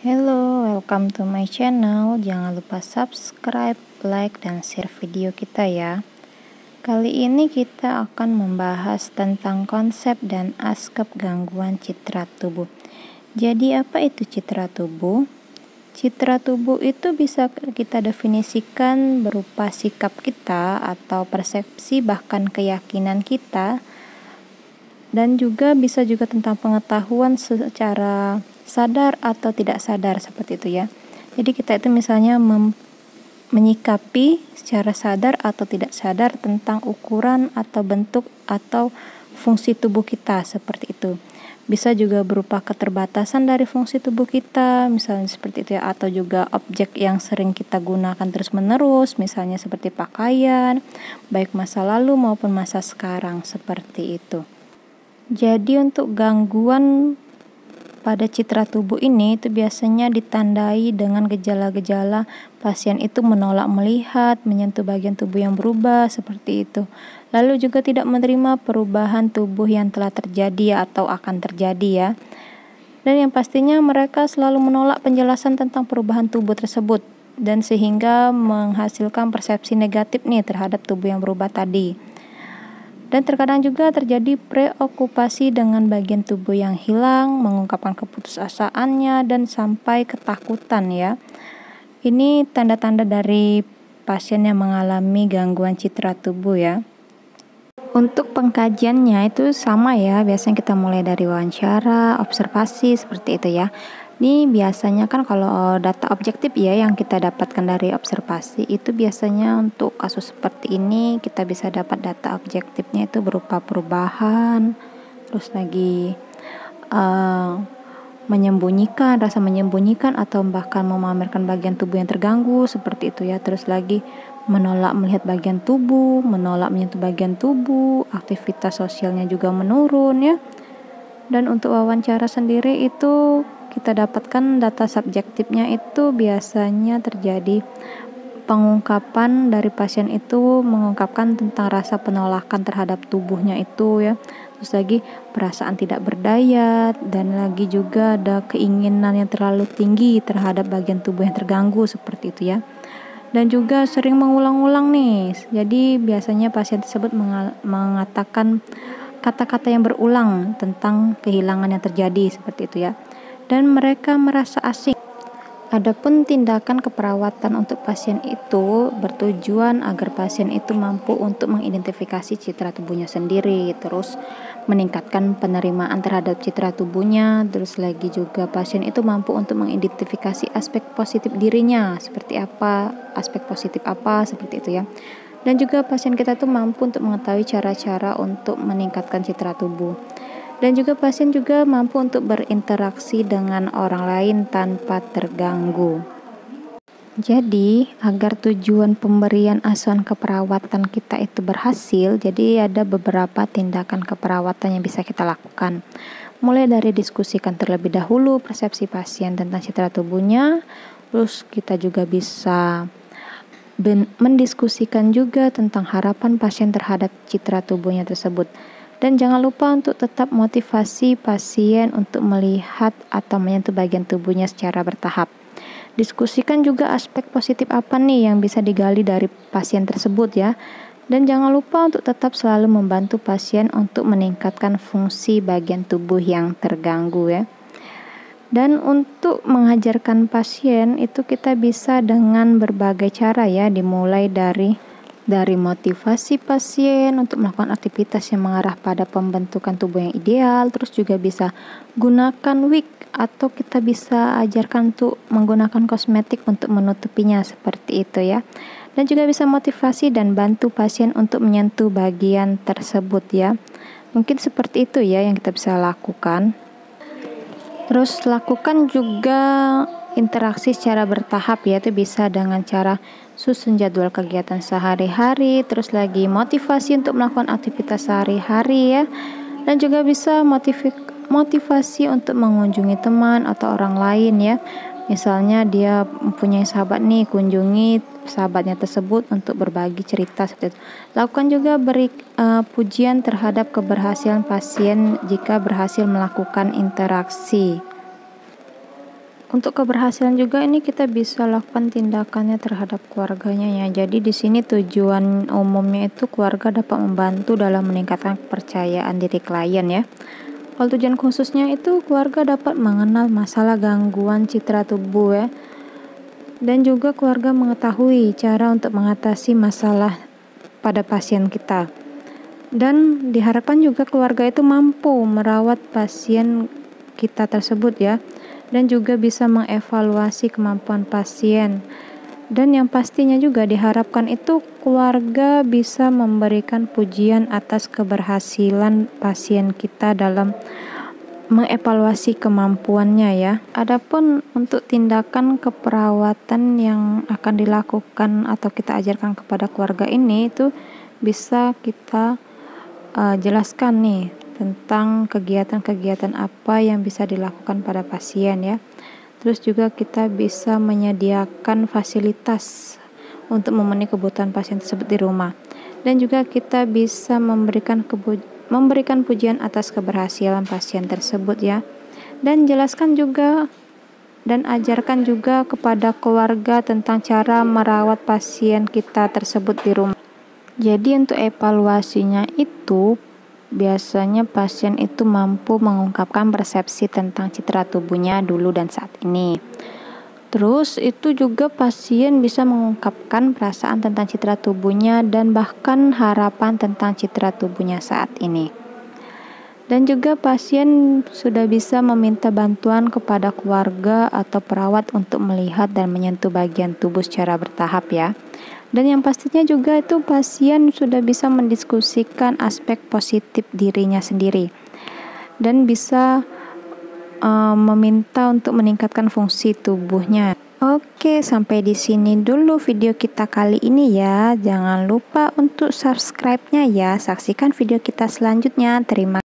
Hello, welcome to my channel. Jangan lupa subscribe, like, dan share video kita ya. Kali ini kita akan membahas tentang konsep dan aspek gangguan citra tubuh. Jadi apa itu citra tubuh? Citra tubuh itu bisa kita definisikan berupa sikap kita atau persepsi bahkan keyakinan kita, dan juga bisa juga tentang pengetahuan secara sadar atau tidak sadar seperti itu ya. Jadi kita itu misalnya menyikapi secara sadar atau tidak sadar tentang ukuran atau bentuk atau fungsi tubuh kita seperti itu. Bisa juga berupa keterbatasan dari fungsi tubuh kita, misalnya seperti itu ya, atau juga objek yang sering kita gunakan terus-menerus, misalnya seperti pakaian, baik masa lalu maupun masa sekarang seperti itu. Jadi untuk gangguan pada citra tubuh ini itu biasanya ditandai dengan gejala-gejala pasien itu menolak melihat, menyentuh bagian tubuh yang berubah seperti itu. Lalu juga tidak menerima perubahan tubuh yang telah terjadi atau akan terjadi ya. Dan yang pastinya mereka selalu menolak penjelasan tentang perubahan tubuh tersebut, dan sehingga menghasilkan persepsi negatif nih terhadap tubuh yang berubah tadi. Dan terkadang juga terjadi preokupasi dengan bagian tubuh yang hilang, mengungkapkan keputusasaannya, dan sampai ketakutan ya. Ini tanda-tanda dari pasien yang mengalami gangguan citra tubuh ya. Untuk pengkajiannya itu sama ya, biasanya kita mulai dari wawancara, observasi seperti itu ya. Ini biasanya kan kalau data objektif ya yang kita dapatkan dari observasi itu biasanya untuk kasus seperti ini kita bisa dapat data objektifnya itu berupa perubahan, terus lagi rasa menyembunyikan atau bahkan memamerkan bagian tubuh yang terganggu seperti itu ya. Terus lagi menolak melihat bagian tubuh, menolak menyentuh bagian tubuh, aktivitas sosialnya juga menurun ya. Dan untuk wawancara sendiri itu kita dapatkan data subjektifnya itu biasanya terjadi pengungkapan dari pasien itu mengungkapkan tentang rasa penolakan terhadap tubuhnya itu ya. Terus lagi perasaan tidak berdaya, dan lagi juga ada keinginan yang terlalu tinggi terhadap bagian tubuh yang terganggu seperti itu ya. Dan juga sering mengulang-ulang nih. Jadi biasanya pasien tersebut mengatakan kata-kata yang berulang tentang kehilangan yang terjadi seperti itu ya. Dan mereka merasa asing. Adapun tindakan keperawatan untuk pasien itu bertujuan agar pasien itu mampu untuk mengidentifikasi citra tubuhnya sendiri, terus meningkatkan penerimaan terhadap citra tubuhnya, terus lagi juga pasien itu mampu untuk mengidentifikasi aspek positif dirinya, seperti apa, aspek positif apa, seperti itu ya. Dan juga pasien kita tuh mampu untuk mengetahui cara-cara untuk meningkatkan citra tubuh. Dan juga pasien juga mampu untuk berinteraksi dengan orang lain tanpa terganggu. Jadi, agar tujuan pemberian asuhan keperawatan kita itu berhasil, jadi ada beberapa tindakan keperawatan yang bisa kita lakukan. Mulai dari diskusikan terlebih dahulu persepsi pasien tentang citra tubuhnya, terus kita juga bisa mendiskusikan juga tentang harapan pasien terhadap citra tubuhnya tersebut. Dan jangan lupa untuk tetap motivasi pasien untuk melihat atau menyentuh bagian tubuhnya secara bertahap. Diskusikan juga aspek positif apa nih yang bisa digali dari pasien tersebut ya. Dan jangan lupa untuk tetap selalu membantu pasien untuk meningkatkan fungsi bagian tubuh yang terganggu ya. Dan untuk mengajarkan pasien itu kita bisa dengan berbagai cara ya, dimulai dari motivasi pasien untuk melakukan aktivitas yang mengarah pada pembentukan tubuh yang ideal, terus juga bisa gunakan wig atau kita bisa ajarkan untuk menggunakan kosmetik untuk menutupinya seperti itu ya. Dan juga bisa motivasi dan bantu pasien untuk menyentuh bagian tersebut ya. Mungkin seperti itu ya yang kita bisa lakukan. Terus lakukan juga interaksi secara bertahap ya, itu bisa dengan cara susun jadwal kegiatan sehari-hari, terus lagi motivasi untuk melakukan aktivitas sehari-hari ya. Dan juga bisa motivasi untuk mengunjungi teman atau orang lain ya. Misalnya dia mempunyai sahabat nih, kunjungi sahabatnya tersebut untuk berbagi cerita seperti itu. Lakukan juga beri pujian terhadap keberhasilan pasien jika berhasil melakukan interaksi. Untuk keberhasilan juga ini kita bisa lakukan tindakannya terhadap keluarganya ya. Jadi di sini tujuan umumnya itu keluarga dapat membantu dalam meningkatkan kepercayaan diri klien ya. Kalau tujuan khususnya itu keluarga dapat mengenal masalah gangguan citra tubuh ya. Dan juga keluarga mengetahui cara untuk mengatasi masalah pada pasien kita. Dan diharapkan juga keluarga itu mampu merawat pasien kita tersebut ya. Dan juga bisa mengevaluasi kemampuan pasien. Dan yang pastinya juga diharapkan itu keluarga bisa memberikan pujian atas keberhasilan pasien kita dalam mengevaluasi kemampuannya ya. Adapun untuk tindakan keperawatan yang akan dilakukan atau kita ajarkan kepada keluarga ini itu bisa kita jelaskan nih tentang kegiatan-kegiatan apa yang bisa dilakukan pada pasien ya. Terus juga kita bisa menyediakan fasilitas untuk memenuhi kebutuhan pasien tersebut di rumah. Dan juga kita bisa memberikan pujian atas keberhasilan pasien tersebut ya. Dan jelaskan juga dan ajarkan juga kepada keluarga tentang cara merawat pasien kita tersebut di rumah. Jadi untuk evaluasinya itu biasanya pasien itu mampu mengungkapkan persepsi tentang citra tubuhnya dulu dan saat ini. Terus itu juga pasien bisa mengungkapkan perasaan tentang citra tubuhnya dan bahkan harapan tentang citra tubuhnya saat ini. Dan juga pasien sudah bisa meminta bantuan kepada keluarga atau perawat untuk melihat dan menyentuh bagian tubuh secara bertahap ya. Dan yang pastinya juga itu pasien sudah bisa mendiskusikan aspek positif dirinya sendiri dan bisa meminta untuk meningkatkan fungsi tubuhnya. Oke, sampai di sini dulu video kita kali ini ya. Jangan lupa untuk subscribe-nya ya. Saksikan video kita selanjutnya. Terima kasih.